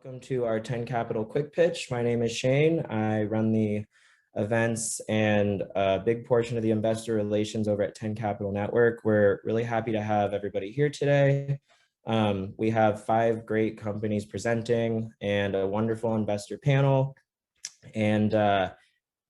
Welcome to our 10 Capital Quick Pitch. My name is Shane. I run the events and a big portion of the investor relations over at 10 Capital Network. We're really happy to have everybody here today. We have 5 great companies presenting and a wonderful investor panel. And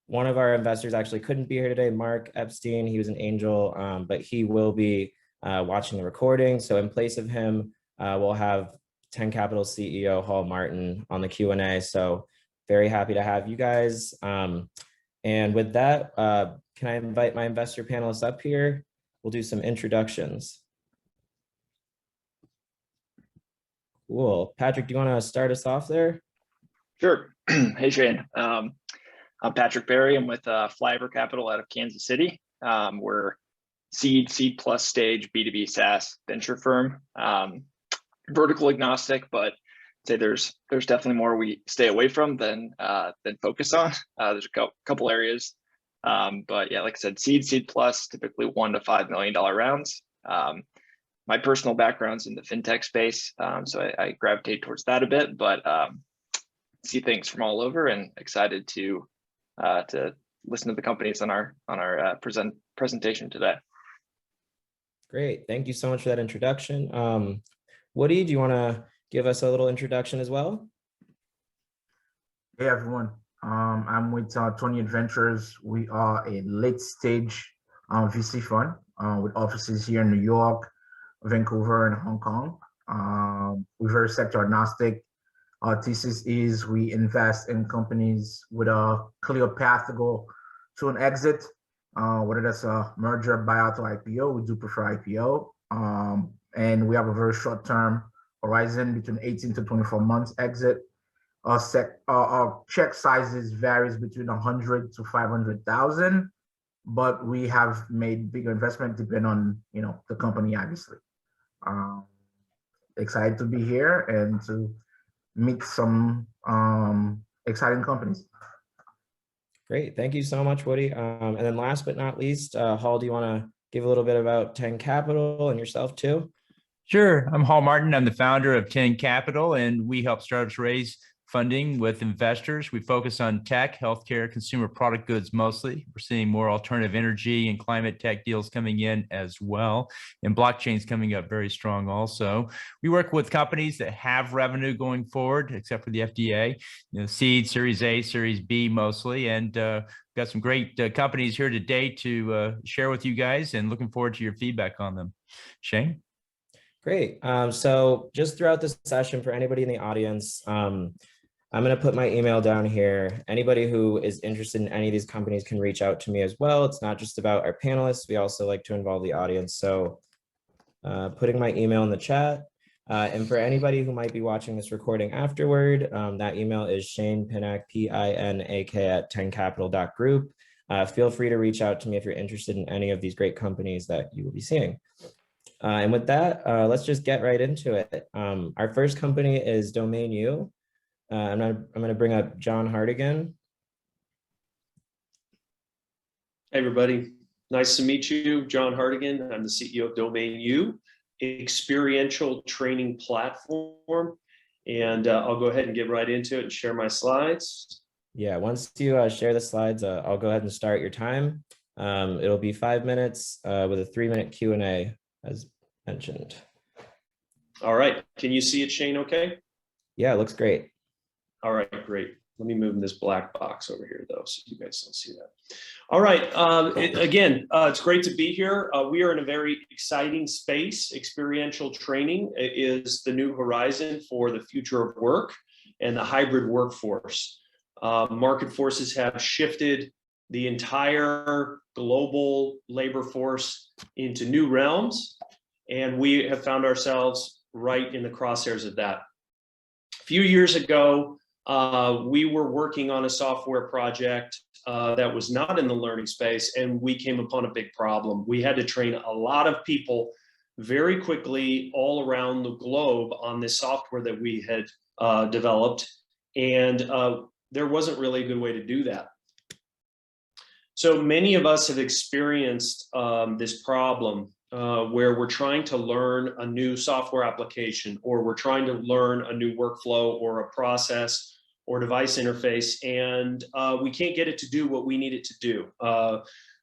one of our investors actually couldn't be here today, Mark Epstein. He was an angel, but he will be watching the recording. So in place of him, we'll have 10 Capital CEO Hall Martin on the Q&A. So very happy to have you guys. And with that, can I invite my investor panelists up here? We'll do some introductions. Cool. Patrick, do you want to start us off there? Sure. Hey, Shane. I'm Patrick Berry. I'm with Flyover Capital out of Kansas City. We're seed plus stage B2B SaaS venture firm. Vertical agnostic, but I'd say there's definitely more we stay away from than focus on. There's a couple areas, but yeah, like I said, seed plus, typically $1 to $5 million rounds. My personal background's in the fintech space, so I gravitate towards that a bit, but see things from all over, and excited to listen to the companies on our presentation today. Great, thank you so much for that introduction. Woody, do you want to give us a little introduction as well? Hey everyone, I'm with 28 Ventures. We are a late stage VC fund with offices here in New York, Vancouver, and Hong Kong. We're very sector agnostic. Our thesis is we invest in companies with a clear path to go to an exit, whether that's a merger, buyout, or IPO. We do prefer IPO. And we have a very short-term horizon between 18 to 24 months exit. Our check sizes varies between 100 to 500,000, but we have made bigger investment depending on the company, obviously. Excited to be here and to meet some exciting companies. Great, thank you so much, Woody. And then last but not least, Hall, do you want to give a little bit about 10 Capital and yourself too? Sure. I'm Hall Martin. I'm the founder of 10 Capital, and we help startups raise funding with investors. We focus on tech, healthcare, consumer product goods mostly. We're seeing more alternative energy and climate tech deals coming in as well. And blockchain's coming up very strong also. We work with companies that have revenue going forward, except for the FDA, seed, Series A, Series B mostly. And got some great companies here today to share with you guys, and looking forward to your feedback on them. Shane? Great. So just throughout this session, for anybody in the audience, I'm going to put my email down here. Anybody who is interested in any of these companies can reach out to me as well. It's not just about our panelists. We also like to involve the audience. So putting my email in the chat. And for anybody who might be watching this recording afterward, that email is Shane Pinak, PINAK @10capital.group. Feel free to reach out to me if you're interested in any of these great companies that you will be seeing. And with that, let's just get right into it. Our first company is Domain U. I'm going to bring up John Hardigan. Hey, everybody. Nice to meet you. John Hardigan. I'm the CEO of Domain U, experiential training platform. And I'll go ahead and get right into it and share my slides. Yeah, once you share the slides, I'll go ahead and start your time. It'll be 5 minutes with a 3-minute Q&A as mentioned. All right. Can you see it, Shane, okay? Yeah, it looks great. All right, great. Let me move in this black box over here, though, so you guys don't see that. All right. It's great to be here. We are in a very exciting space. Experiential training is the new horizon for the future of work and the hybrid workforce. Market forces have shifted the entire global labor force into new realms, and we have found ourselves right in the crosshairs of that. A few years ago, we were working on a software project that was not in the learning space, and we came upon a big problem. We had to train a lot of people very quickly all around the globe on this software that we had developed, and there wasn't really a good way to do that. So many of us have experienced this problem where we're trying to learn a new software application, or we're trying to learn a new workflow or a process or device interface, and we can't get it to do what we need it to do.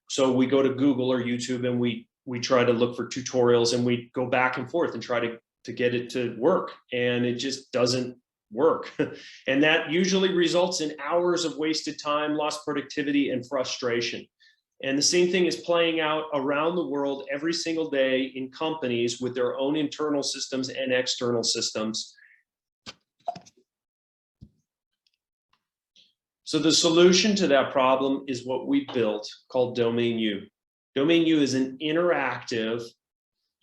So we go to Google or YouTube and we try to look for tutorials, and we go back and forth and try to get it to work, and it just doesn't work. And that usually results in hours of wasted time, lost productivity, and frustration. And the same thing is playing out around the world every single day in companies with their own internal systems and external systems. So the solution to that problem is what we built, called Domain U. Domain U is an interactive,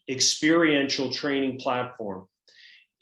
experiential training platform.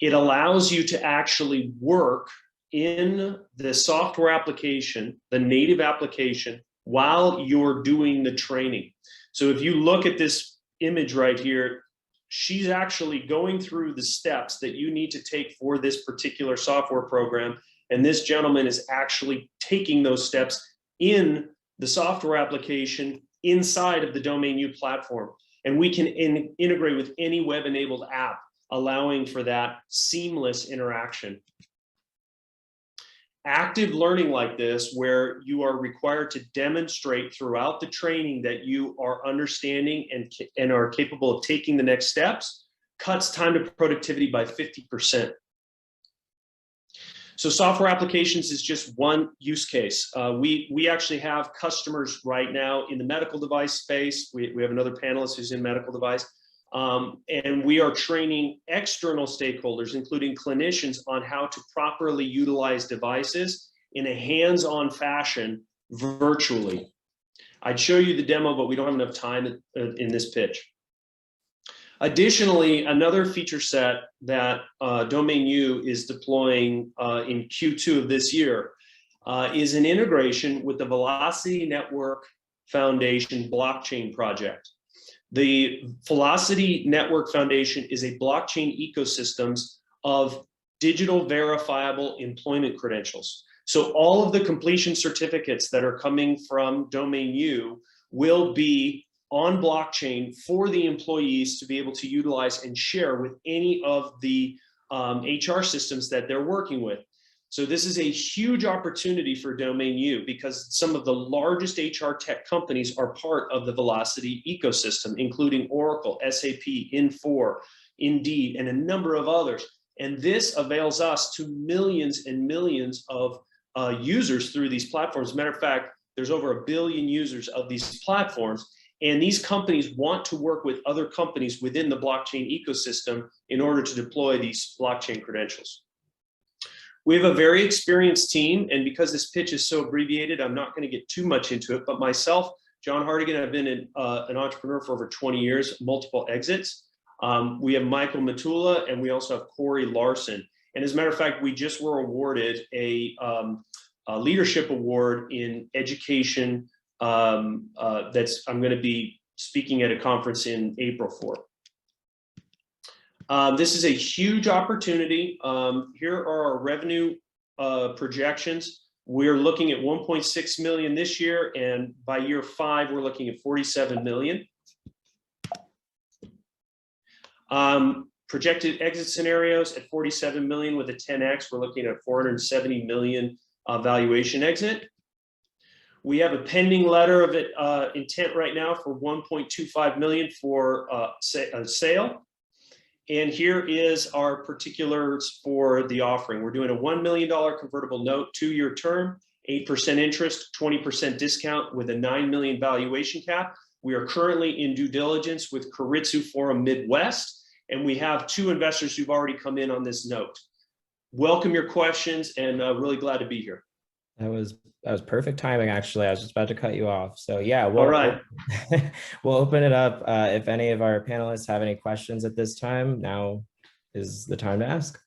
It allows you to actually work in the software application, the native application, while you're doing the training. So if you look at this image right here, she's actually going through the steps that you need to take for this particular software program. And this gentleman is actually taking those steps in the software application inside of the Domain U platform. And we can integrate with any web-enabled app, allowing for that seamless interaction. Active learning like this, where you are required to demonstrate throughout the training that you are understanding and are capable of taking the next steps, cuts time to productivity by 50%. So software applications is just one use case. We actually have customers right now in the medical device space. We have another panelist who's in medical device. And we are training external stakeholders, including clinicians, on how to properly utilize devices in a hands-on fashion virtually. I'd show you the demo, but we don't have enough time in this pitch. Additionally, another feature set that Domain U is deploying in Q2 of this year is an integration with the Velocity Network Foundation blockchain project. The Velocity Network Foundation is a blockchain ecosystems of digital verifiable employment credentials. So all of the completion certificates that are coming from Domain U will be on blockchain for the employees to be able to utilize and share with any of the HR systems that they're working with. So this is a huge opportunity for Domain U, because some of the largest HR tech companies are part of the Velocity ecosystem, including Oracle, SAP, Infor, Indeed, and a number of others. And this avails us to millions and millions of users through these platforms. As a matter of fact, there's over 1 billion users of these platforms. And these companies want to work with other companies within the blockchain ecosystem in order to deploy these blockchain credentials. We have a very experienced team, and because this pitch is so abbreviated, I'm not going to get too much into it, but myself, John Hardigan, I've been an entrepreneur for over 20 years, multiple exits. We have Michael Matula, and we also have Corey Larson. And as a matter of fact, we just were awarded a leadership award in education I'm going to be speaking at a conference in April for. This is a huge opportunity. Here are our revenue projections. We're looking at 1.6 million this year, and by year 5, we're looking at 47 million. Projected exit scenarios at 47 million with a 10x, we're looking at 470 million valuation exit. We have a pending letter of intent right now for 1.25 million for a sale. And here is our particulars for the offering. We're doing a $1 million convertible note, 2-year term, 8% interest, 20% discount with a 9 million valuation cap. We are currently in due diligence with Keiretsu Forum Midwest, and we have 2 investors who've already come in on this note. Welcome your questions, and really glad to be here. That was perfect timing, actually. I was just about to cut you off. So yeah, all right. We'll open it up. If any of our panelists have any questions at this time, now is the time to ask.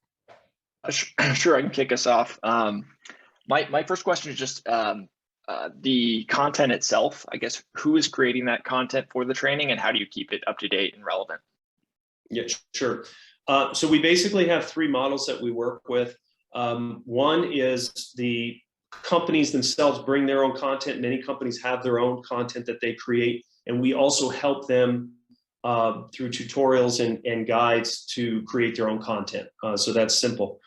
Sure, I can kick us off. My first question is just the content itself. I guess, who is creating that content for the training, and how do you keep it up to date and relevant? Yeah, sure. So we basically have 3 models that we work with. One is the companies themselves bring their own content. Many companies have their own content that they create, and we also help them through tutorials and guides to create their own content. So that's simple.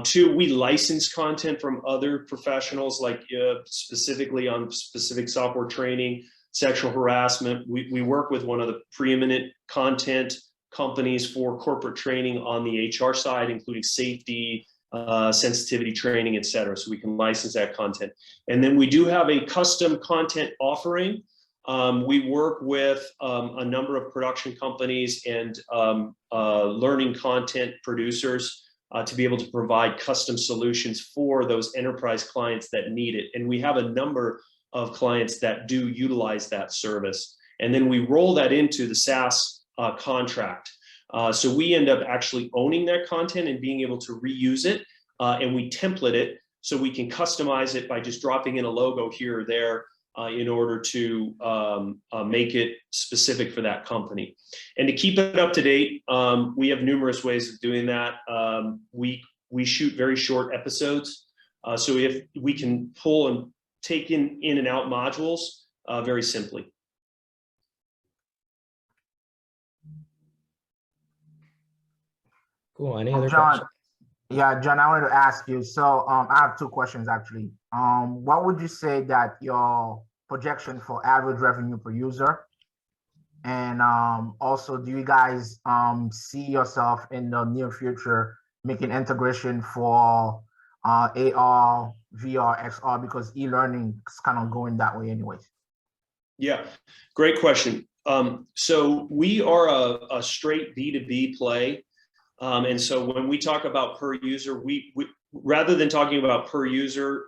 Two, we license content from other professionals, like specifically on specific software training, sexual harassment. We work with one of the preeminent content companies for corporate training on the HR side, including safety, sensitivity training, et cetera. So we can license that content. And then we do have a custom content offering. We work with a number of production companies and learning content producers to be able to provide custom solutions for those enterprise clients that need it. And we have a number of clients that do utilize that service. And then we roll that into the SaaS contract. So we end up actually owning that content and being able to reuse it. And we template it so we can customize it by just dropping in a logo here or there in order to make it specific for that company. And to keep it up to date, we have numerous ways of doing that. We shoot very short episodes. So if we can pull and take in and out modules very simply. Cool. Any other John, questions? yeah, John, I wanted to ask you. So I have two questions actually. What would you say that your projection for average revenue per user? And also, do you guys see yourself in the near future making integration for AR, VR, XR, because e-learning is kind of going that way anyways? Yeah, great question. So we are a straight B2B play. And so when we talk about per user, we rather than talking about per user,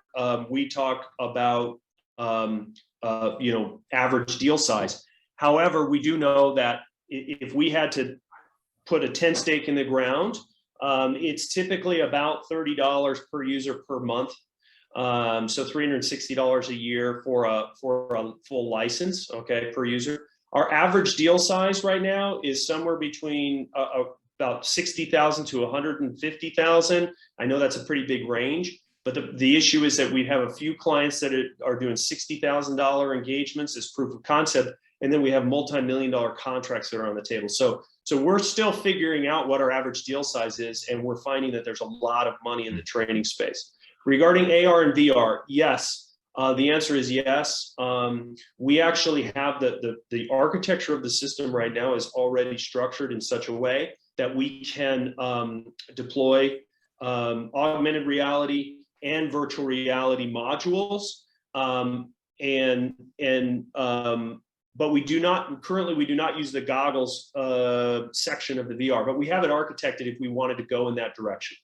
we talk about average deal size. However, we do know that if we had to put a 10 stake in the ground, it's typically about $30 per user per month. So $360 a year for a full license, okay, per user. Our average deal size right now is somewhere between about 60,000 to 150,000. I know that's a pretty big range, but the issue is that we have a few clients that are doing $60,000 engagements as proof of concept, and then we have multi-million-dollar contracts that are on the table. So we're still figuring out what our average deal size is, and we're finding that there's a lot of money in the training space. Regarding AR and VR, yes. The answer is yes. We actually have the architecture of the system right now is already structured in such a way that we can deploy augmented reality and virtual reality modules. But we do not use the goggles section of the VR, but we have it architected if we wanted to go in that direction.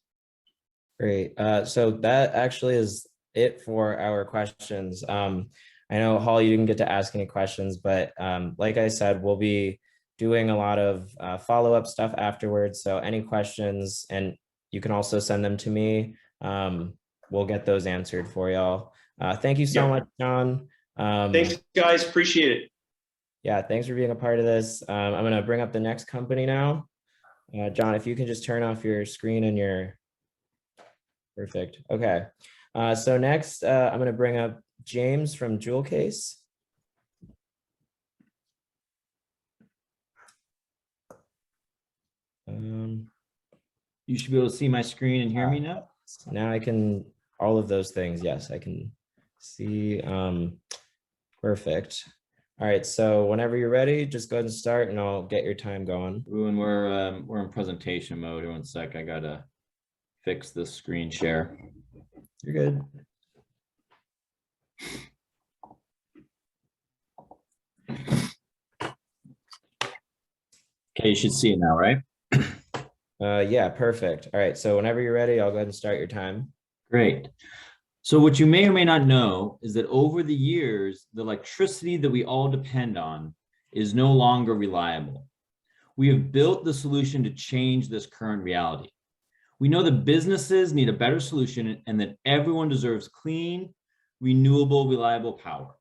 Great. So that actually is it for our questions. I know, Hall, you didn't get to ask any questions, but like I said, we'll be doing a lot of follow-up stuff afterwards. So any questions, and you can also send them to me. We'll get those answered for y'all. Thank you so much, John. Thanks, guys. Appreciate it. Yeah, thanks for being a part of this. I'm going to bring up the next company now. John, if you can just turn off your screen and your... Perfect. Okay. So next, I'm going to bring up James from Jewel Case. You should be able to see my screen and hear me now. Now I can, all of those things. Yes, I can see. Perfect. All right. So whenever you're ready, just go ahead and start and I'll get your time going. Ooh, and we're in presentation mode. One sec. I got to fix this screen share. You're good. Okay, you should see it now, right? Yeah, perfect. All right, so whenever you're ready, I'll go ahead and start your time. Great. So what you may or may not know is that over the years, the electricity that we all depend on is no longer reliable. We have built the solution to change this current reality. We know that businesses need a better solution and that everyone deserves clean, renewable, reliable power.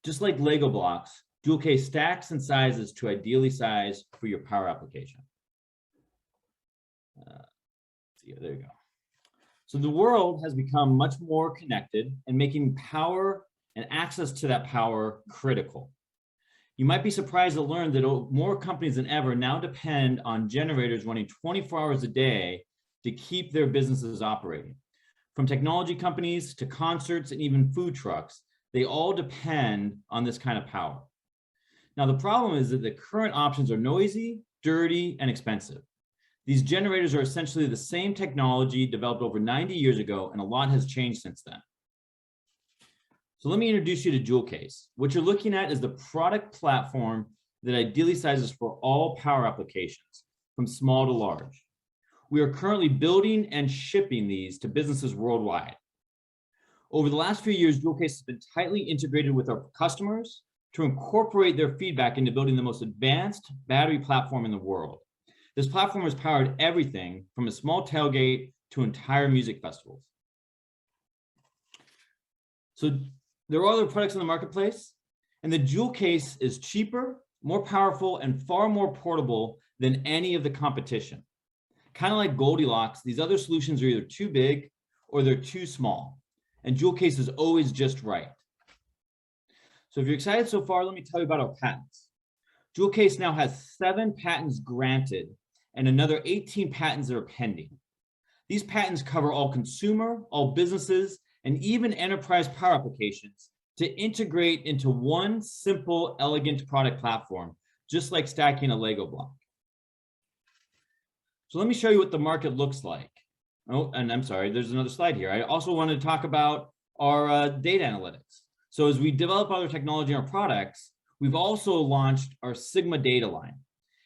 Just like Lego blocks, Jewel Case stacks and sizes to ideally size for your power application. There you go. So the world has become much more connected and making power and access to that power critical. You might be surprised to learn that more companies than ever now depend on generators running 24 hours a day to keep their businesses operating. From technology companies to concerts and even food trucks, they all depend on this kind of power. Now, the problem is that the current options are noisy, dirty, and expensive. These generators are essentially the same technology developed over 90 years ago, and a lot has changed since then. So let me introduce you to Jewel Case. What you're looking at is the product platform that ideally sizes for all power applications, from small to large. We are currently building and shipping these to businesses worldwide. Over the last few years, Jewel Case has been tightly integrated with our customers to incorporate their feedback into building the most advanced battery platform in the world. This platform has powered everything from a small tailgate to entire music festivals. So there are other products in the marketplace, and the Jewel Case is cheaper, more powerful, and far more portable than any of the competition. Kind of like Goldilocks, these other solutions are either too big or they're too small, and Jewel Case is always just right. So if you're excited so far, let me tell you about our patents. Jewel Case now has 7 patents granted and another 18 patents that are pending. These patents cover all consumer, all businesses, and even enterprise power applications to integrate into one simple, elegant product platform, just like stacking a Lego block. So let me show you what the market looks like. Oh, and I'm sorry, there's another slide here. I also wanted to talk about our data analytics. So as we develop other technology in our products, we've also launched our Sigma data line.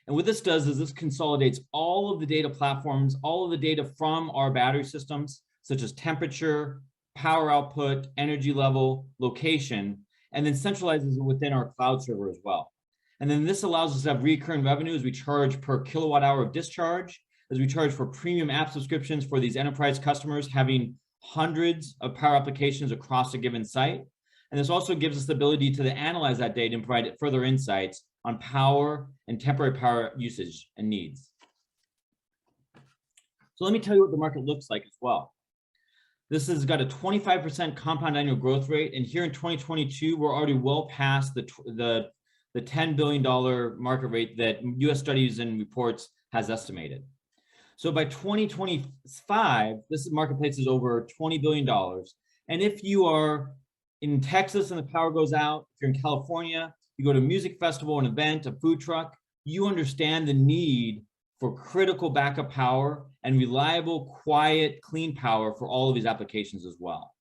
And what this does is this consolidates all of the data platforms, all of the data from our battery systems, such as temperature, power output, energy level, location, and then centralizes it within our cloud server as well. And then this allows us to have recurring revenue as we charge per kilowatt hour of discharge, as we charge for premium app subscriptions for these enterprise customers having hundreds of power applications across a given site. And this also gives us the ability to analyze that data and provide further insights on power and temporary power usage and needs. So let me tell you what the market looks like as well. This has got a 25% compound annual growth rate. And here in 2022, we're already well past the $10 billion market rate that US Studies and Reports has estimated. So by 2025, this marketplace is over $20 billion. And if you are in Texas and the power goes out, if you're in California, you go to a music festival, an event, a food truck, you understand the need for critical backup power and reliable, quiet, clean power for all of these applications as well.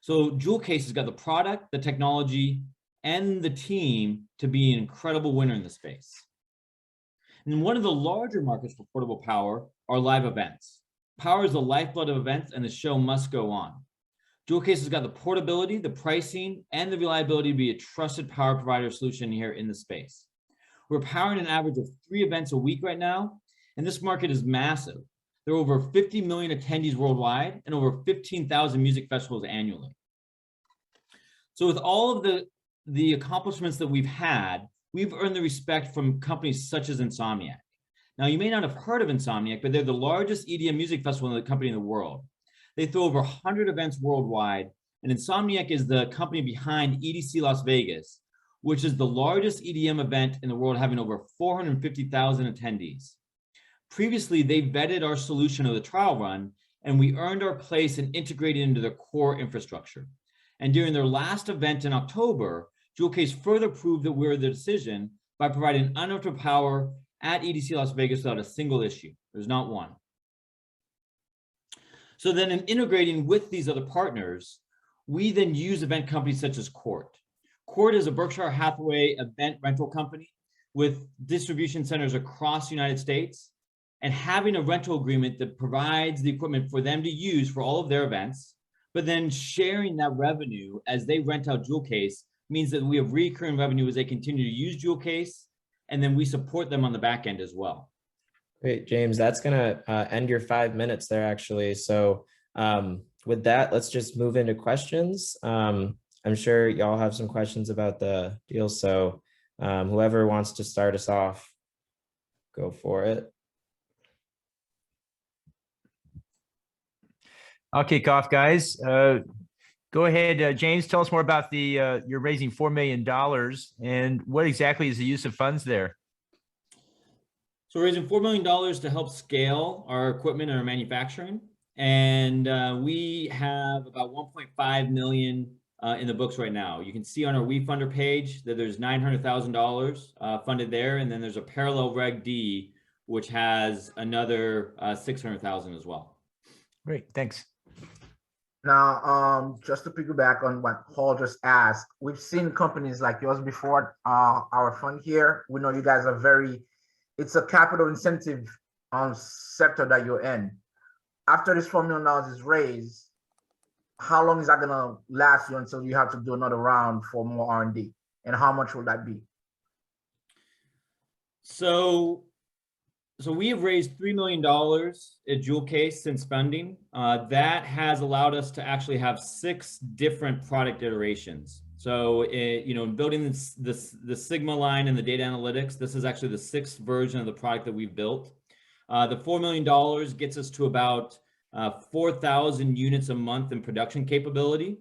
So Jewel Case has got the product, the technology, and the team to be an incredible winner in the space. And one of the larger markets for portable power are live events. Power is the lifeblood of events, and the show must go on. Jewel Case has got the portability, the pricing, and the reliability to be a trusted power provider solution here in the space. We're powering an average of 3 events a week right now, and this market is massive. There are over 50 million attendees worldwide and over 15,000 music festivals annually. So with all of the accomplishments that we've had, we've earned the respect from companies such as Insomniac. Now, you may not have heard of Insomniac, but they're the largest EDM music festival company in the world. They throw over 100 events worldwide, and Insomniac is the company behind EDC Las Vegas, which is the largest EDM event in the world, having over 450,000 attendees. Previously, they vetted our solution of the trial run, and we earned our place and integrated into their core infrastructure. And during their last event in October, Jewel Case further proved that we're the decision by providing uninterrupted power at EDC Las Vegas without a single issue. There's not one. So then in integrating with these other partners, we then use event companies such as Court. Court is a Berkshire Hathaway event rental company with distribution centers across the United States, and having a rental agreement that provides the equipment for them to use for all of their events, but then sharing that revenue as they rent out Jewel Case means that we have recurring revenue as they continue to use Jewel Case, and then we support them on the back end as well. Great, James, that's gonna end your 5 minutes there actually. So with that, let's just move into questions. I'm sure y'all have some questions about the deal. So whoever wants to start us off, go for it. I'll kick off, guys. Go ahead, James, tell us more about you're raising $4 million and what exactly is the use of funds there? So we're raising $4 million to help scale our equipment and our manufacturing. And we have about 1.5 million in the books right now. You can see on our WeFunder page that there's $900,000 funded there. And then there's a parallel Reg D, which has another 600,000 as well. Great, thanks. Now, just to piggyback on what Paul just asked, we've seen companies like yours before. Our fund here, we know you guys are it's a capital incentive sector that you're in. After this $4 million is raised, how long is that gonna last you until you have to do another round for more R&D? And how much will that be? So we have raised $3 million at Jewel Case since funding. That has allowed us to actually have 6 different product iterations. So, building the Sigma line and the data analytics, this is actually the 6th version of the product that we've built. The $4 million gets us to about 4,000 units a month in production capability.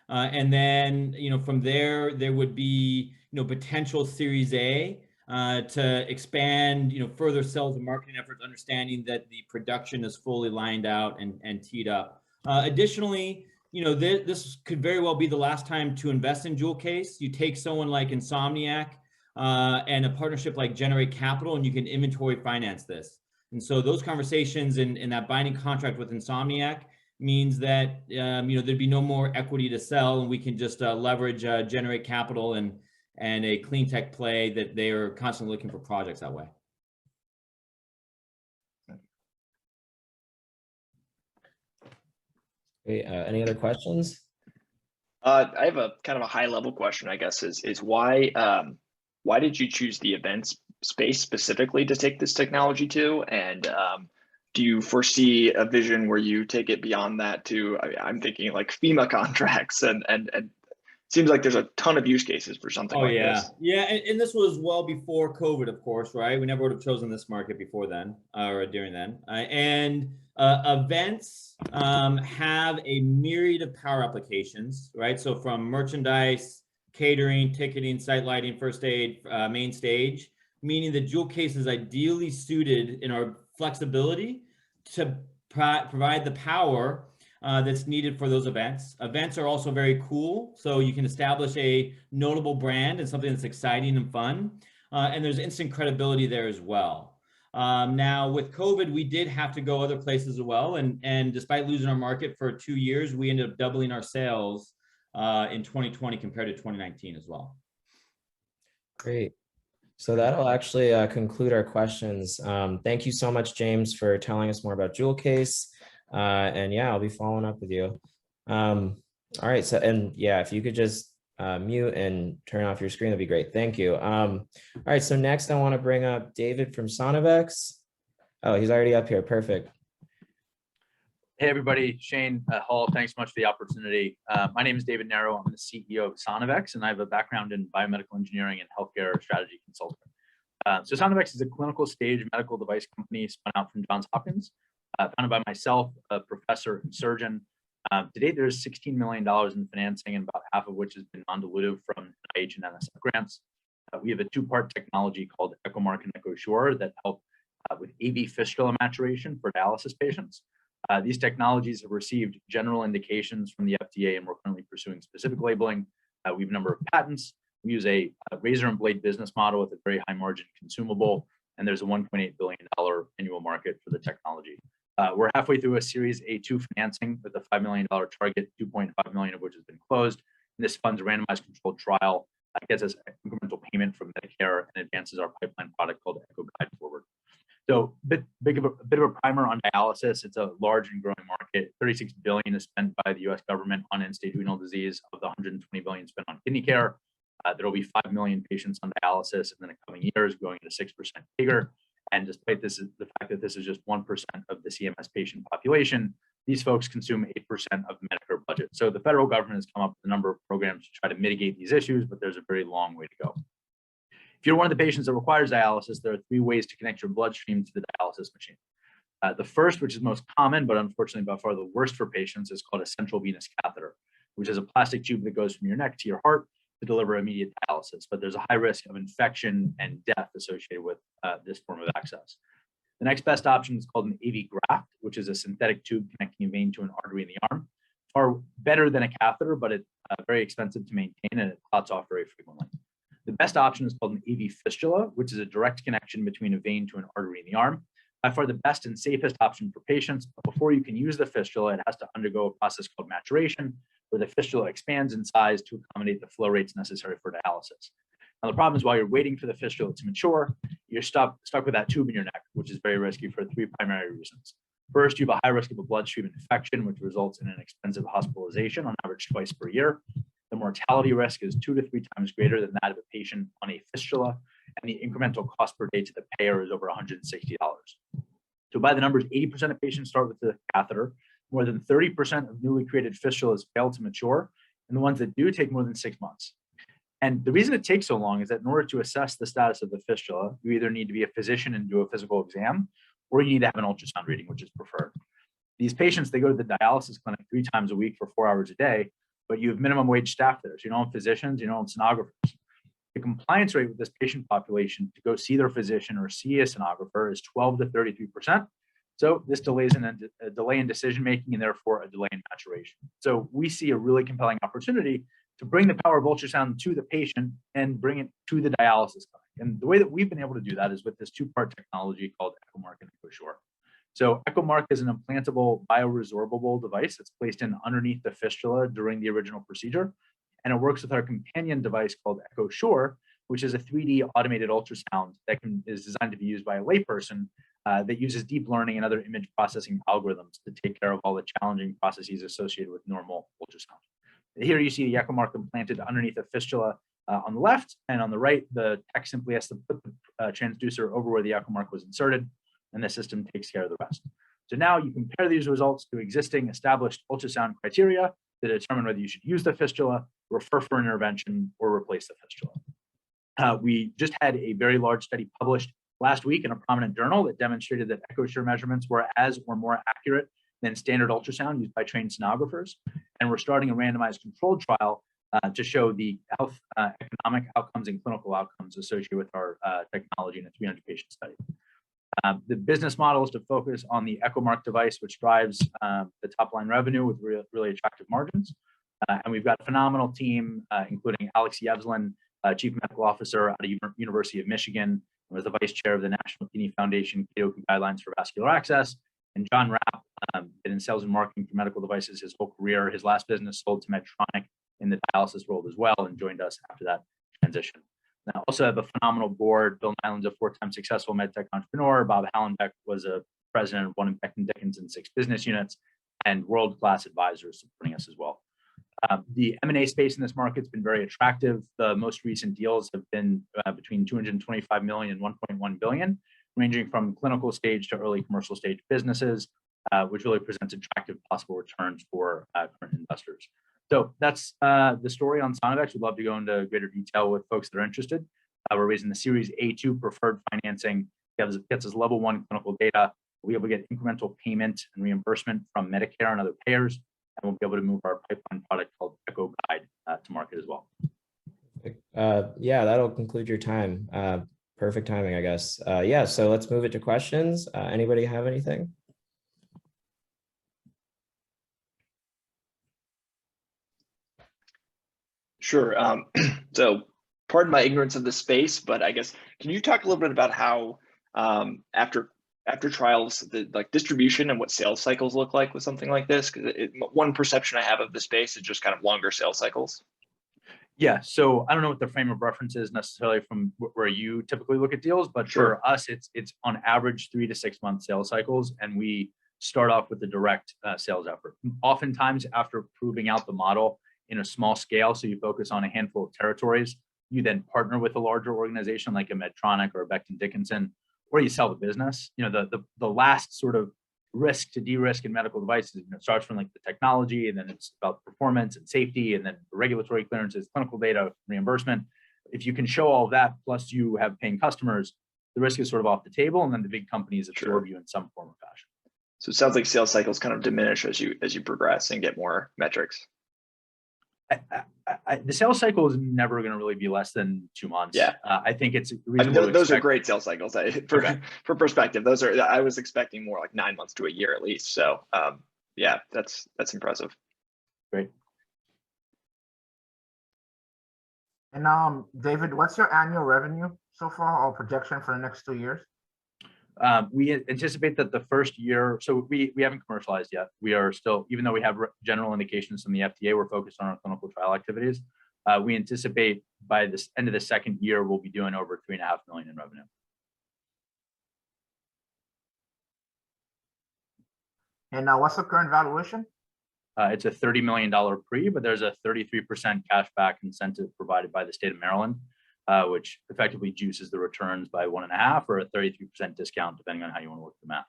And then, from there would be, potential Series A to expand, further sales and marketing efforts, understanding that the production is fully lined out and teed up. Additionally, this could very well be the last time to invest in Jewel Case. You take someone like Insomniac and a partnership like Generate Capital, and you can inventory finance this. And so those conversations in that binding contract with Insomniac means that there'd be no more equity to sell, and we can just leverage Generate Capital and a clean tech play that they are constantly looking for projects that way. Great. Any other questions? I have a kind of a high level question, I guess, is why did you choose the events space specifically to take this technology to? And do you foresee a vision where you take it beyond that to, I'm thinking like FEMA contracts and seems like there's a ton of use cases for something like this. Yeah, and this was well before COVID, of course, right? We never would have chosen this market before then or during then. Events have a myriad of power applications, right? So from merchandise, catering, ticketing, site lighting, first aid, main stage, meaning the Jewel Case is ideally suited in our flexibility to provide the power that's needed for those events. Events are also very cool, so you can establish a notable brand and something that's exciting and fun. And there's instant credibility there as well. Now with COVID, we did have to go other places as well. And despite losing our market for 2 years, we ended up doubling our sales in 2020 compared to 2019 as well. Great. So that'll actually conclude our questions. Thank you so much, James, for telling us more about Jewel Case. And yeah, I'll be following up with you. All right. So, and yeah, if you could just mute and turn off your screen, that'd be great. Thank you. All right. So next I want to bring up David from Sonovex. Oh, he's already up here. Perfect. Hey, everybody. Shane Hall, thanks so much for the opportunity. My name is David Nero. I'm the CEO of Sonovex, and I have a background in biomedical engineering and healthcare strategy consulting. So Sonovex is a clinical stage medical device company spun out from Johns Hopkins, founded by myself, a professor and surgeon. To date, there's $16 million in financing, and about half of which has been non-dilutive from NIH and NSF grants. We have a 2-part technology called Echomark and EchoSure that help with AV fistula maturation for dialysis patients. These technologies have received general indications from the FDA, and we're currently pursuing specific labeling. We have a number of patents. We use a razor and blade business model with a very high margin consumable, and there's a $1.8 billion annual market for the technology. We're halfway through a Series A2 financing with a $5 million target, $2.5 million of which has been closed. And this funds a randomized controlled trial that gets us incremental payment from Medicare and advances our pipeline product called EchoGuide forward. So a bit of a primer on dialysis. It's a large and growing market. $36 billion is spent by the U.S. government on end-stage renal disease of the $120 billion spent on kidney care. There will be 5 million patients on dialysis in the coming years, growing at a 6% CAGR. And despite the fact that this is just 1% of the CMS patient population, these folks consume 8% of the Medicare budget. So the federal government has come up with a number of programs to try to mitigate these issues, but there's a very long way to go. If you're one of the patients that requires dialysis, there are 3 ways to connect your bloodstream to the dialysis machine. The first, which is most common, but unfortunately by far the worst for patients, is called a central venous catheter. which is a plastic tube that goes from your neck to your heart to deliver immediate dialysis. But there's a high risk of infection and death associated with this form of access. The next best option is called an AV graft, which is a synthetic tube connecting a vein to an artery in the arm. Far better than a catheter, but it's very expensive to maintain and it clots off very frequently. The best option is called an AV fistula, which is a direct connection between a vein to an artery in the arm. By far the best and safest option for patients, but before you can use the fistula, it has to undergo a process called maturation, where the fistula expands in size to accommodate the flow rates necessary for dialysis. Now, the problem is while you're waiting for the fistula to mature, you're stuck with that tube in your neck, which is very risky for three primary reasons. First, you have a high risk of a bloodstream infection, which results in an expensive hospitalization on average twice per year. The mortality risk is 2 to 3 times greater than that of a patient on a fistula, and the incremental cost per day to the payer is over $160. So by the numbers, 80% of patients start with the catheter. More than 30% of newly created fistulas fail to mature, and the ones that do take more than 6 months. And the reason it takes so long is that in order to assess the status of the fistula, you either need to be a physician and do a physical exam, or you need to have an ultrasound reading, which is preferred. These patients, they go to the dialysis clinic 3 times a week for 4 hours a day, but you have minimum wage staff there. So you don't have physicians, you don't have sonographers. The compliance rate with this patient population to go see their physician or see a sonographer is 12 to 33%. So this delays a delay in decision-making and therefore a delay in maturation. So we see a really compelling opportunity to bring the power of ultrasound to the patient and bring it to the dialysis clinic. And the way that we've been able to do that is with this 2-part technology called Echomark and EchoSure. So Echomark is an implantable bioresorbable device that's placed in underneath the fistula during the original procedure. And it works with our companion device called EchoSure, which is a 3D automated ultrasound that is designed to be used by a layperson that uses deep learning and other image processing algorithms to take care of all the challenging processes associated with normal ultrasound. Here you see the Echomark implanted underneath the fistula on the left, and on the right, the tech simply has to put the transducer over where the Echomark was inserted, and the system takes care of the rest. So now you compare these results to existing established ultrasound criteria to determine whether you should use the fistula, refer for intervention, or replace the fistula. We just had a very large study published last week in a prominent journal that demonstrated that EchoSure measurements were as or more accurate than standard ultrasound used by trained sonographers. And we're starting a randomized controlled trial to show the health, economic outcomes and clinical outcomes associated with our technology in a 300-patient study. The business model is to focus on the Echomark device, which drives the top line revenue with really attractive margins. And we've got a phenomenal team, including Alex Yevslin, Chief Medical Officer out of University of Michigan, was the Vice Chair of the National Kidney Foundation KDOQI Guidelines for Vascular Access, and John Rapp, been in sales and marketing for medical devices his whole career. His last business sold to Medtronic in the dialysis world as well, and joined us after that transition. And I also have a phenomenal board. Bill Nyland's a 4-time successful medtech entrepreneur. Bob Hallenbeck was a president of one of Becton Dickinson's 6 business units, and world-class advisors supporting us as well. The M&A space in this market has been very attractive. The most recent deals have been between 225 million and 1.1 billion, ranging from clinical stage to early commercial stage businesses, which really presents attractive possible returns for current investors. So that's the story on Sonovex. We'd love to go into greater detail with folks that are interested. We're raising the Series A2 preferred financing, gets us level 1 clinical data. We'll be able to get incremental payment and reimbursement from Medicare and other payers, and we'll be able to move our pipeline product called Echo Guide to market as well. Yeah, that'll conclude your time. Perfect timing, I guess. Yeah, so let's move it to questions. Anybody have anything? Sure. So pardon my ignorance of the space, but I guess, can you talk a little bit about how after trials, the distribution and what sales cycles look like with something like this? Because one perception I have of the space is just kind of longer sales cycles. Yeah, so I don't know what the frame of reference is necessarily from where you typically look at deals, but Sure. For us, it's on average 3 to 6 month sales cycles, and we start off with the direct sales effort. Oftentimes, after proving out the model in a small scale, so you focus on a handful of territories, you then partner with a larger organization like a Medtronic or a Becton Dickinson, or you sell the business. You know, the last sort of risk to de-risk in medical devices, you know, starts from like the technology, and then it's about performance and safety, and then regulatory clearances, clinical data, reimbursement. If you can show all of that, plus you have paying customers, the risk is sort of off the table, and then the big companies absorb you in some form or fashion. So it sounds like sales cycles kind of diminish as you progress and get more metrics. The sales cycle is never going to really be less than 2 months. Yeah. I think it's I mean, reasonable to those are expect- great sales cycles. Okay. For perspective, those are, I was expecting more like 9 months to a year at least. So yeah, that's impressive. Great. And David, what's your annual revenue so far or projection for the next 2 years? We anticipate that the first year, so we haven't commercialized yet. We are still, even though we have general indications from the FDA, we're focused on our clinical trial activities. We anticipate by the end of the second year, we'll be doing over $3.5 million in revenue. And what's the current valuation? It's a $30 million pre, but there's a 33% cashback incentive provided by the state of Maryland, which effectively juices the returns by 1.5 or a 33% discount, depending on how you want to work the math.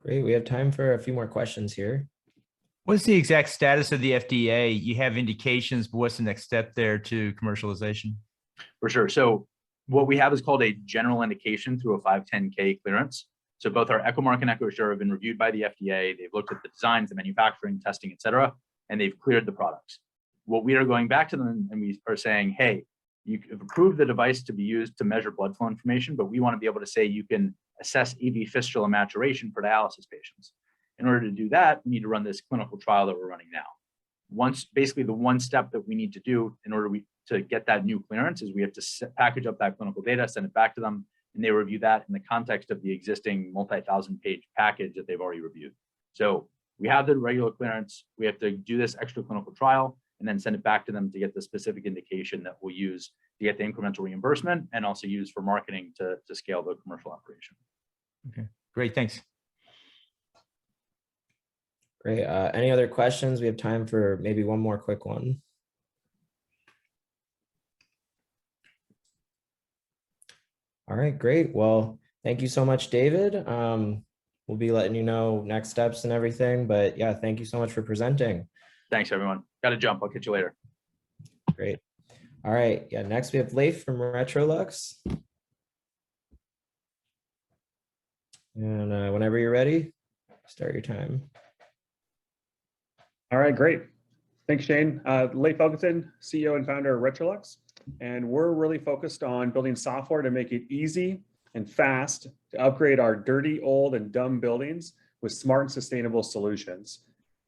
Great. We have time for a few more questions here. What's the exact status of the FDA? You have indications, but what's the next step there to commercialization? For sure. So what we have is called a general indication through a 510K clearance. So both our Echomark and EchoSure have been reviewed by the FDA. They've looked at the designs, the manufacturing, testing, et cetera, and they've cleared the products. What we are going back to them and we are saying, hey, you've approved the device to be used to measure blood flow information, but we want to be able to say you can assess AV fistula maturation for dialysis patients. In order to do that, we need to run this clinical trial that we're running now. Basically the one step that we need to do in order to get that new clearance is we have to package up that clinical data, send it back to them, and they review that in the context of the existing multi-thousand page package that they've already reviewed. So we have the regular clearance, we have to do this extra clinical trial and then send it back to them to get the specific indication that we'll use to get the incremental reimbursement and also use for marketing to scale the commercial operation. Okay, great, thanks. Great. Any other questions? We have time for maybe one more quick one. All right, great. Well, thank you so much, David. We'll be letting you know next steps and everything, but yeah, thank you so much for presenting. Thanks, everyone. Got to jump. I'll catch you later. Great. All right. Yeah, next we have Leif from Retrolux. And whenever you're ready, start your time. All right, great. Thanks, Shane. Leif Elgerson, CEO and founder of Retrolux. And we're really focused on building software to make it easy and fast to upgrade our dirty, old, and dumb buildings with smart and sustainable solutions.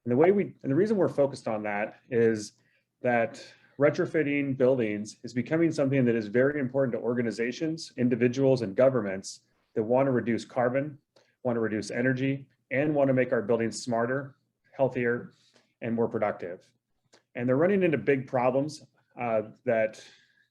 And the reason we're focused on that is that retrofitting buildings is becoming something that is very important to organizations, individuals, and governments that want to reduce carbon, want to reduce energy, and want to make our buildings smarter, healthier, and more productive. And they're running into big problems that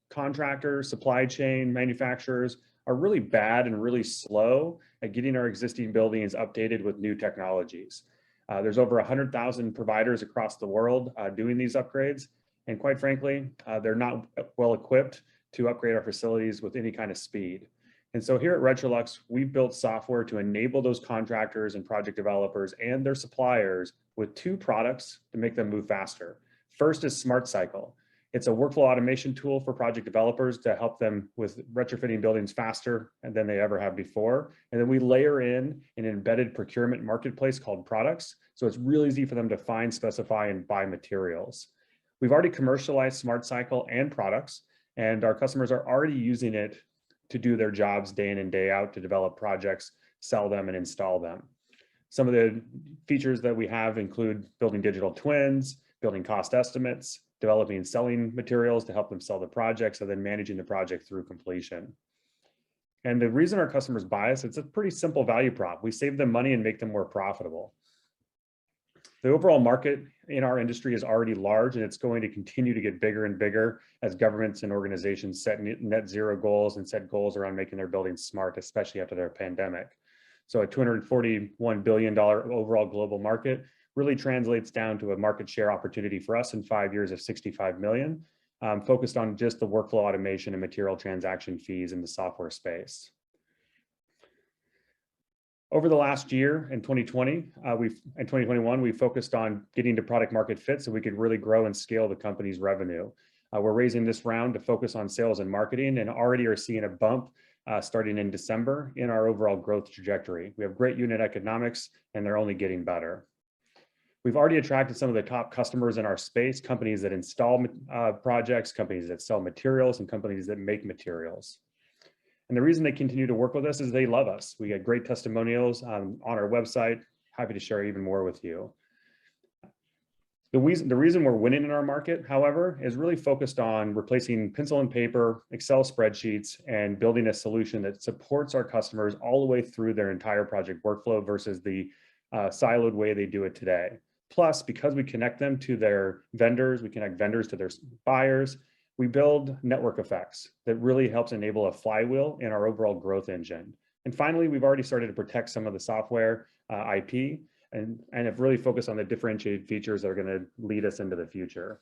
contractors, supply chain manufacturers are really bad and really slow at getting our existing buildings updated with new technologies. There's over 100,000 providers across the world doing these upgrades. And quite frankly, they're not well equipped to upgrade our facilities with any kind of speed. And so here at Retrolux, we've built software to enable those contractors and project developers and their suppliers with 2 products to make them move faster. First is Smart Cycle. It's a workflow automation tool for project developers to help them with retrofitting buildings faster than they ever have before. And then we layer in an embedded procurement marketplace called Products. So it's really easy for them to find, specify, and buy materials. We've already commercialized Smart Cycle and Products, and our customers are already using it to do their jobs day in and day out, to develop projects, sell them, and install them. Some of the features that we have include building digital twins, building cost estimates, developing and selling materials to help them sell the projects, and then managing the project through completion. And the reason our customers buy us, it's a pretty simple value prop. We save them money and make them more profitable. The overall market in our industry is already large, and it's going to continue to get bigger and bigger as governments and organizations set net zero goals and set goals around making their buildings smart, especially after their pandemic. So a $241 billion overall global market really translates down to a market share opportunity for us in 5 years of 65 million, focused on just the workflow automation and material transaction fees in the software space. Over the last year in 2021, we focused on getting to product market fit so we could really grow and scale the company's revenue. We're raising this round to focus on sales and marketing, and already are seeing a bump starting in December in our overall growth trajectory. We have great unit economics, and they're only getting better. We've already attracted some of the top customers in our space, companies that install projects, companies that sell materials, and companies that make materials. And the reason they continue to work with us is they love us. We get great testimonials on our website. Happy to share even more with you. The reason we're winning in our market, however, is really focused on replacing pencil and paper, Excel spreadsheets, and building a solution that supports our customers all the way through their entire project workflow versus the siloed way they do it today. Plus, because we connect them to their vendors, we connect vendors to their buyers, we build network effects that really helps enable a flywheel in our overall growth engine. And finally, we've already started to protect some of the software IP and have really focused on the differentiated features that are going to lead us into the future.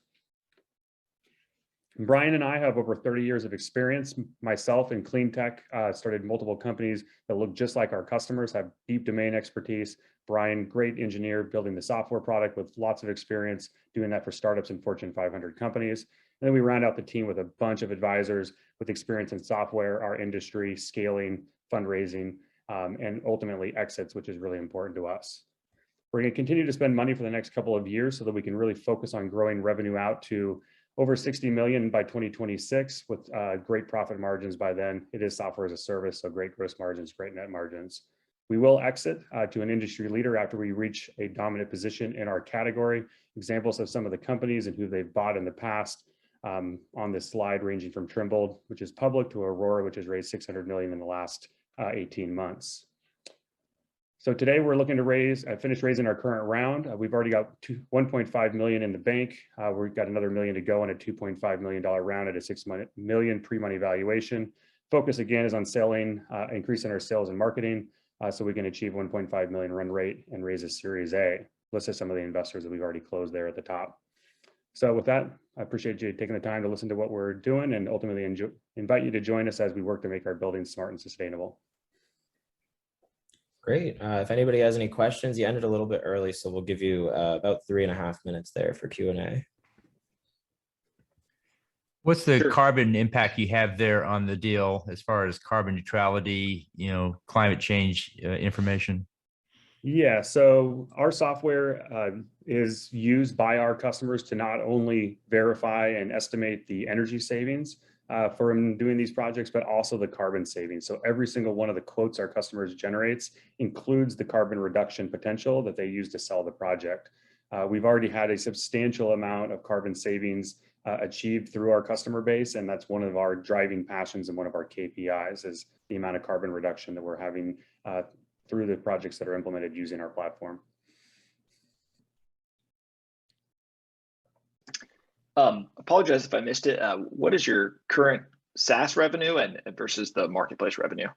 Brian and I have over 30 years of experience. Myself in clean tech, started multiple companies that look just like our customers, have deep domain expertise. Brian, great engineer, building the software product with lots of experience doing that for startups and Fortune 500 companies. And then we round out the team with a bunch of advisors with experience in software, our industry, scaling, fundraising, and ultimately exits, which is really important to us. We're going to continue to spend money for the next couple of years so that we can really focus on growing revenue out to over 60 million by 2026 with great profit margins by then. It is software as a service, so great gross margins, great net margins. We will exit to an industry leader after we reach a dominant position in our category. Examples of some of the companies and who they've bought in the past on this slide, ranging from Trimble, which is public, to Aurora, which has raised 600 million in the last 18 months. So today we're looking to finish raising our current round. We've already got 1.5 million in the bank. We've got another million to go on a $2.5 million round at a 6 million pre-money valuation. Focus again is on selling, increasing our sales and marketing so we can achieve 1.5 million run rate and raise a Series A. List of some of the investors that we've already closed there at the top. So with that, I appreciate you taking the time to listen to what we're doing and ultimately invite you to join us as we work to make our buildings smart and sustainable. Great. If anybody has any questions, you ended a little bit early, so we'll give you about 3.5 minutes there for Q&A. What's the Sure. carbon impact you have there on the deal as far as carbon neutrality, climate change information? Yeah, so our software is used by our customers to not only verify and estimate the energy savings from doing these projects, but also the carbon savings. So every single one of the quotes our customers generates includes the carbon reduction potential that they use to sell the project. We've already had a substantial amount of carbon savings achieved through our customer base, and that's one of our driving passions and one of our KPIs is the amount of carbon reduction that we're having through the projects that are implemented using our platform. Apologize if I missed it. What is your current SaaS revenue and versus the marketplace revenue?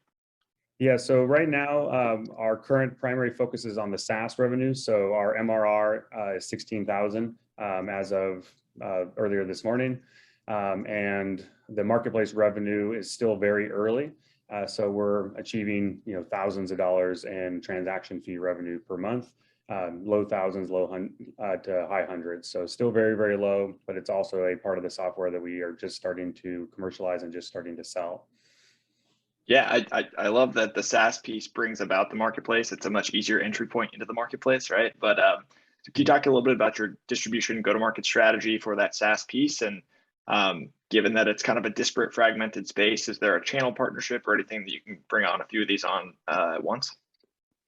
Yeah, so right now, our current primary focus is on the SaaS revenue. So our MRR is 16,000 as of earlier this morning. And the marketplace revenue is still very early. So we're achieving thousands of dollars in transaction fee revenue per month, low thousands, to high hundreds. So still very, very low, but it's also a part of the software that we are just starting to commercialize and just starting to sell. Yeah, I love that the SaaS piece brings about the marketplace. It's a much easier entry point into the marketplace, right? But can you talk a little bit about your distribution go-to-market strategy for that SaaS piece? And given that it's kind of a disparate, fragmented space, is there a channel partnership or anything that you can bring on a few of these on at once?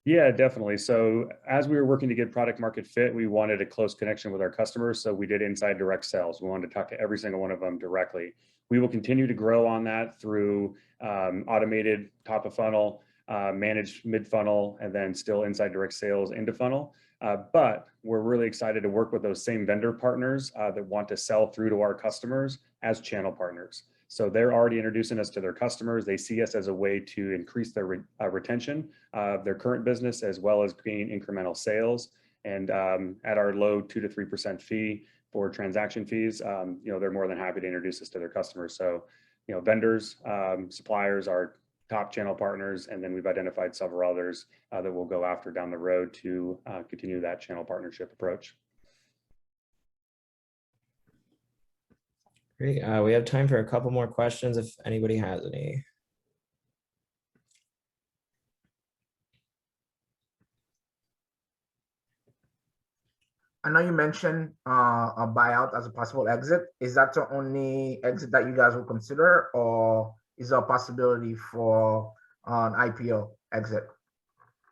Yeah, definitely. So as we were working to get product market fit, we wanted a close connection with our customers. So we did inside direct sales. We wanted to talk to every single one of them directly. We will continue to grow on that through automated top of funnel, managed mid funnel, and then still inside direct sales into funnel. But we're really excited to work with those same vendor partners that want to sell through to our customers as channel partners. So they're already introducing us to their customers. They see us as a way to increase their retention of their current business, as well as gain incremental sales. And at our low 2 to 3% fee for transaction fees, they're more than happy to introduce us to their customers. So, vendors, suppliers are top channel partners, and then we've identified several others that we'll go after down the road to continue that channel partnership approach. Great. We have time for a couple more questions if anybody has any. I know you mentioned a buyout as a possible exit. Is that the only exit that you guys will consider, or is there a possibility for an IPO exit?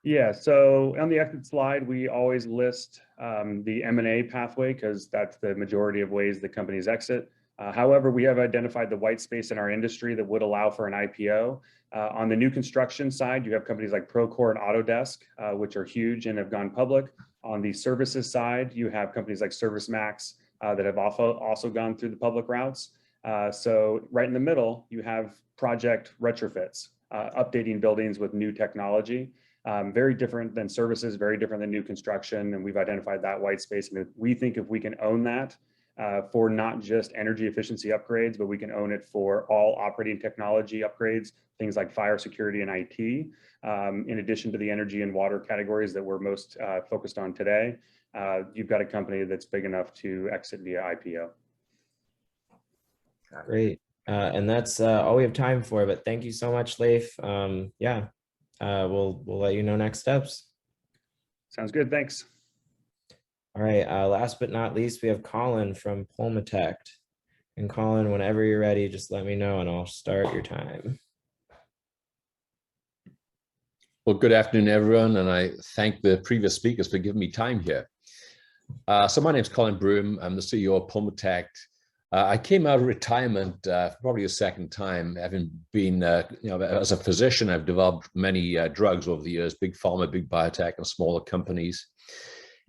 Yeah, so on the exit slide, we always list the M&A pathway because that's the majority of ways the companies exit. However, we have identified the white space in our industry that would allow for an IPO. On the new construction side, you have companies like Procore and Autodesk, which are huge and have gone public. On the services side, you have companies like ServiceMax that have also gone through the public routes. So right in the middle, you have project retrofits, updating buildings with new technology. Very different than services, very different than new construction. And we've identified that white space. And we think if we can own that for not just energy efficiency upgrades, but we can own it for all operating technology upgrades, things like fire security and IT, in addition to the energy and water categories that we're most focused on today, you've got a company that's big enough to exit via IPO. Great. And that's all we have time for, but thank you so much, Leif. Yeah, we'll let you know next steps. Sounds good. Thanks. All right. Last but not least, we have Colin from Pulmatect. And Colin, whenever you're ready, just let me know and I'll start your time. Well, good afternoon, everyone. And I thank the previous speakers for giving me time here. So my name is Colin Broome. I'm the CEO of Pulmatect. I came out of retirement probably a second time, having been, as a physician, I've developed many drugs over the years, big pharma, big biotech, and smaller companies.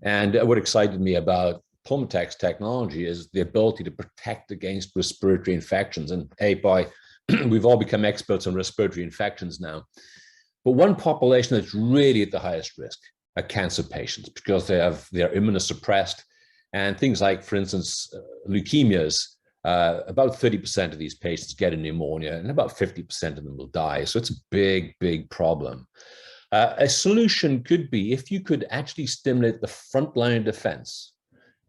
And what excited me about Pulmatect's technology is the ability to protect against respiratory infections. And hey, boy, we've all become experts on respiratory infections now. But one population that's really at the highest risk are cancer patients, because they're immunosuppressed. And things like, for instance, leukemias, about 30% of these patients get a pneumonia and about 50% of them will die. So it's a big, big problem. A solution could be if you could actually stimulate the front line of defense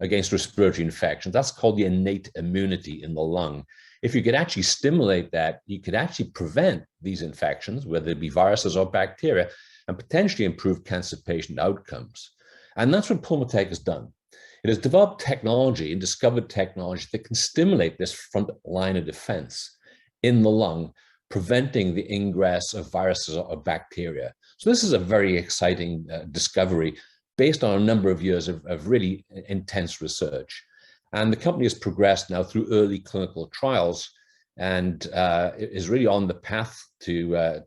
against respiratory infections. That's called the innate immunity in the lung. If you could actually stimulate that, you could actually prevent these infections, whether it be viruses or bacteria, and potentially improve cancer patient outcomes. And that's what Pulmatect has done. It has developed technology and discovered technology that can stimulate this front line of defense in the lung, preventing the ingress of viruses or bacteria. So this is a very exciting discovery based on a number of years of really intense research. And the company has progressed now through early clinical trials and is really on the path to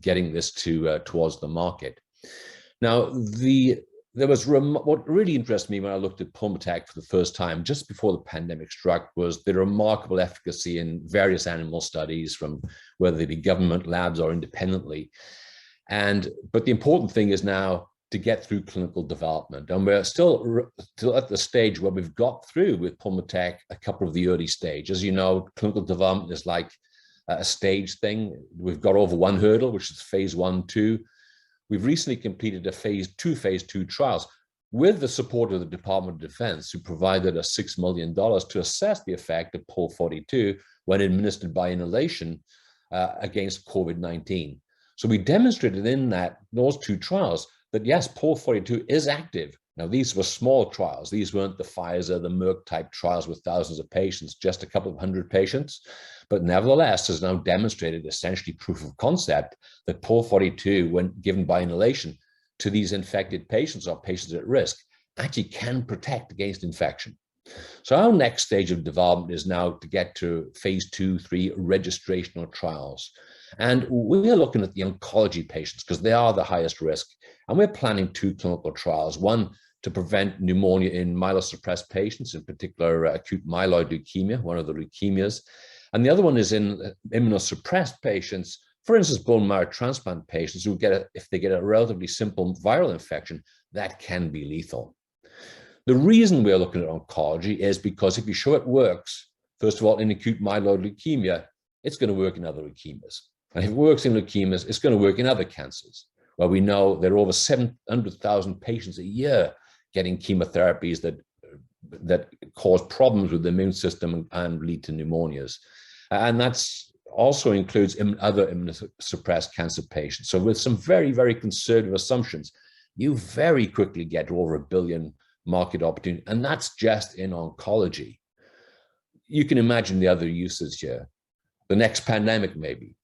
getting this towards the market. Now, what really interested me when I looked at Pulmatect for the first time, just before the pandemic struck, was the remarkable efficacy in various animal studies, from whether they be government labs or independently. But the important thing is now to get through clinical development. And we're still at the stage where we've got through with Pulmatect a couple of the early stages. You know, clinical development is like a stage thing. We've got over one hurdle, which is phase 1/2. We've recently completed phase 2 trials with the support of the Department of Defense, who provided us $6 million to assess the effect of Pol 42 when administered by inhalation against COVID-19. So we demonstrated in those 2 trials that yes, Pol 42 is active. Now, these were small trials. These weren't the Pfizer, the Merck type trials with thousands of patients, just a couple of hundred patients. But nevertheless, has now demonstrated essentially proof of concept that Pol 42, when given by inhalation to these infected patients or patients at risk, actually can protect against infection. So our next stage of development is now to get to phase 2/3 registrational trials. And we are looking at the oncology patients because they are the highest risk. And we're planning 2 clinical trials, one to prevent pneumonia in myelosuppressed patients, in particular acute myeloid leukemia, one of the leukemias. And the other one is in immunosuppressed patients, for instance, bone marrow transplant patients who if they get a relatively simple viral infection, that can be lethal. The reason we're looking at oncology is because if you show it works, first of all, in acute myeloid leukemia, it's going to work in other leukemias. And if it works in leukemias, it's going to work in other cancers, where we know there are over 700,000 patients a year getting chemotherapies that cause problems with the immune system and lead to pneumonias. And that's also includes other immunosuppressed cancer patients. So with some very, very conservative assumptions, you very quickly get to over $1 billion market opportunity. And that's just in oncology. You can imagine the other uses here. The next pandemic, maybe.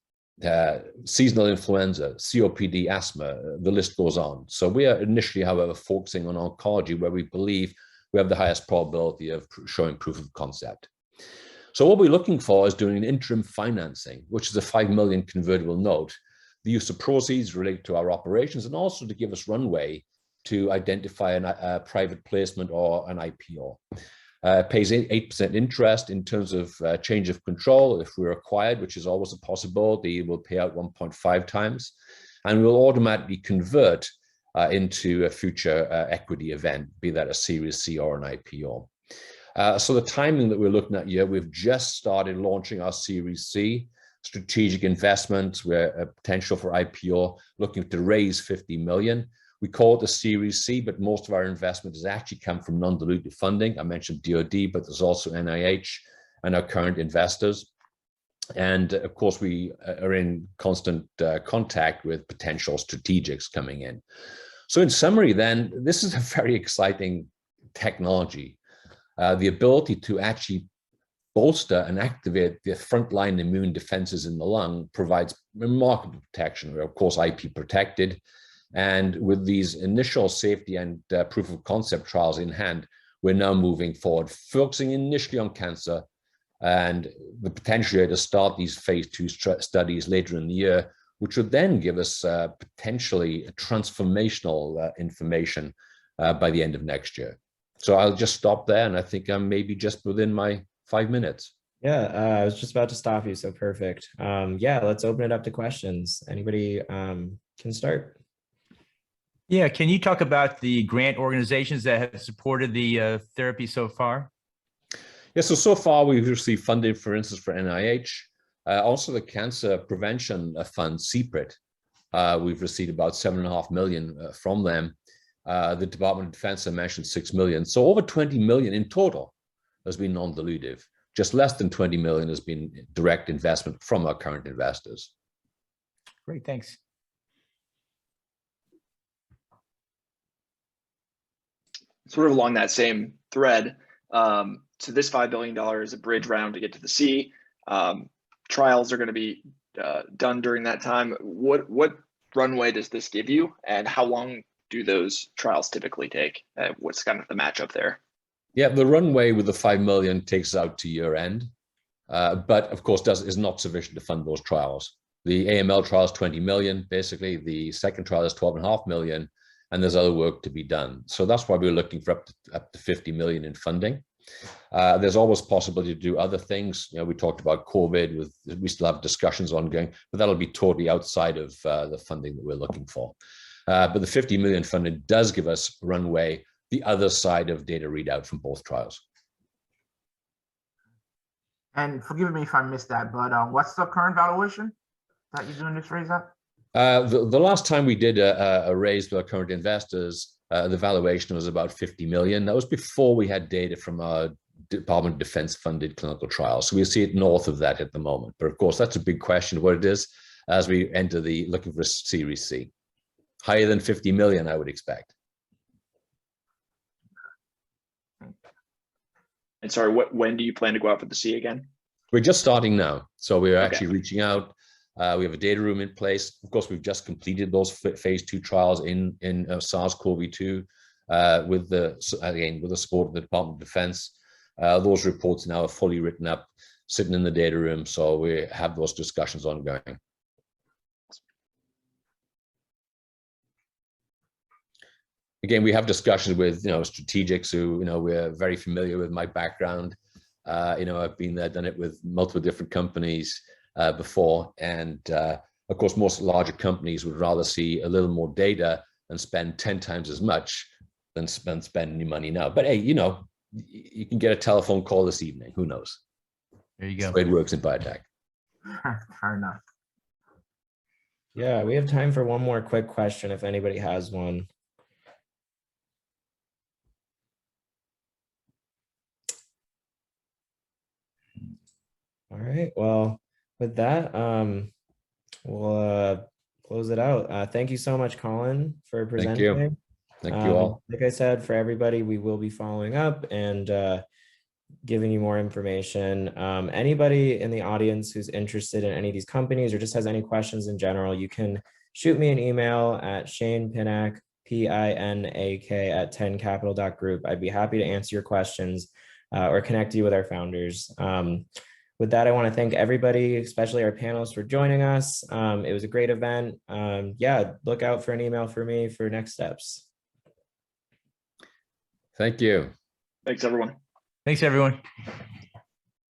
Seasonal influenza, COPD, asthma, the list goes on. So we are initially, however, focusing on oncology, where we believe we have the highest probability of showing proof of concept. So what we're looking for is doing an interim financing, which is a 5 million convertible note, the use of proceeds related to our operations, and also to give us runway to identify a private placement or an IPO. Pays 8% interest in terms of change of control. If we're acquired, which is always a possibility, we'll pay out 1.5 times, and we'll automatically convert into a future equity event, be that a Series C or an IPO. So the timing that we're looking at here, we've just started launching our Series C, strategic investments, we're a potential for IPO, looking to raise 50 million. We call it the Series C, but most of our investment has actually come from non-dilutive funding. I mentioned DoD, but there's also NIH and our current investors. And of course, we are in constant contact with potential strategics coming in. So in summary, then, this is a very exciting technology. The ability to actually bolster and activate the frontline immune defenses in the lung provides remarkable protection. We're, of course, IP protected. And with these initial safety and proof of concept trials in hand, we're now moving forward, focusing initially on cancer and the potential to start these phase 2 studies later in the year, which would then give us potentially a transformational information by the end of next year. So I'll just stop there, and I think I'm maybe just within my 5 minutes. Yeah, I was just about to stop you, so perfect. Yeah, let's open it up to questions. Anybody can start. Yeah, can you talk about the grant organizations that have supported the therapy so far? Yeah, so far we've received funding, for instance, for NIH, also the Cancer Prevention Fund, CPRIT. We've received about 7.5 million from them. The Department of Defense, I mentioned 6 million. So over 20 million in total has been non-dilutive. Just less than 20 million has been direct investment from our current investors. Great, thanks. Sort of along that same thread, so this $5 billion is a bridge round to get to the C. Trials are going to be done during that time. What runway does this give you, and how long do those trials typically take? What's kind of the matchup there? Yeah, the runway with the 5 million takes us out to year end, but of course is not sufficient to fund those trials. The AML trial is 20 million, basically. The second trial is 12.5 million, and there's other work to be done. So that's why we're looking for up to 50 million in funding. There's always possibility to do other things. You know, we talked about COVID, we still have discussions ongoing, but that'll be totally outside of the funding that we're looking for. But the 50 million funding does give us runway the other side of data readout from both trials. And forgive me if I missed that, but what's the current valuation that you're doing this raise at? The last time we did a raise with our current investors, the valuation was about 50 million. That was before we had data from our Department of Defense funded clinical trials. So we see it north of that at the moment. But of course, that's a big question what it is as we enter the looking for Series C. Higher than 50 million, I would expect. And sorry, when do you plan to go out for the C again? We're just starting now. So we're actually reaching out. We have a data room in place. Of course, we've just completed those phase 2 trials in SARS-CoV-2 with the support of the Department of Defense. Those reports now are fully written up, sitting in the data room. So we have those discussions ongoing. Again, we have discussions with strategics who we're very familiar with. My background, I've been there, done it with multiple different companies before, and of course, most larger companies would rather see a little more data and spend 10 times as much than spend any money now. But hey, you can get a telephone call this evening. Who knows? There you go. That's the way it works in biotech. Fair enough. Yeah, we have time for one more quick question if anybody has one. All right, well, with that, we'll close it out. Thank you so much, Colin, for presenting. Thank you. Thank you all. Like I said, for everybody, we will be following up and giving you more information. Anybody in the audience who's interested in any of these companies or just has any questions in general, you can shoot me an email at Shane Pinak, PINAK at 10capital.group. I'd be happy to answer your questions or connect you with our founders. With that, I want to thank everybody, especially our panelists, for joining us. It was a great event. Yeah, look out for an email for me for next steps. Thank you. Thanks, everyone. Thanks, everyone.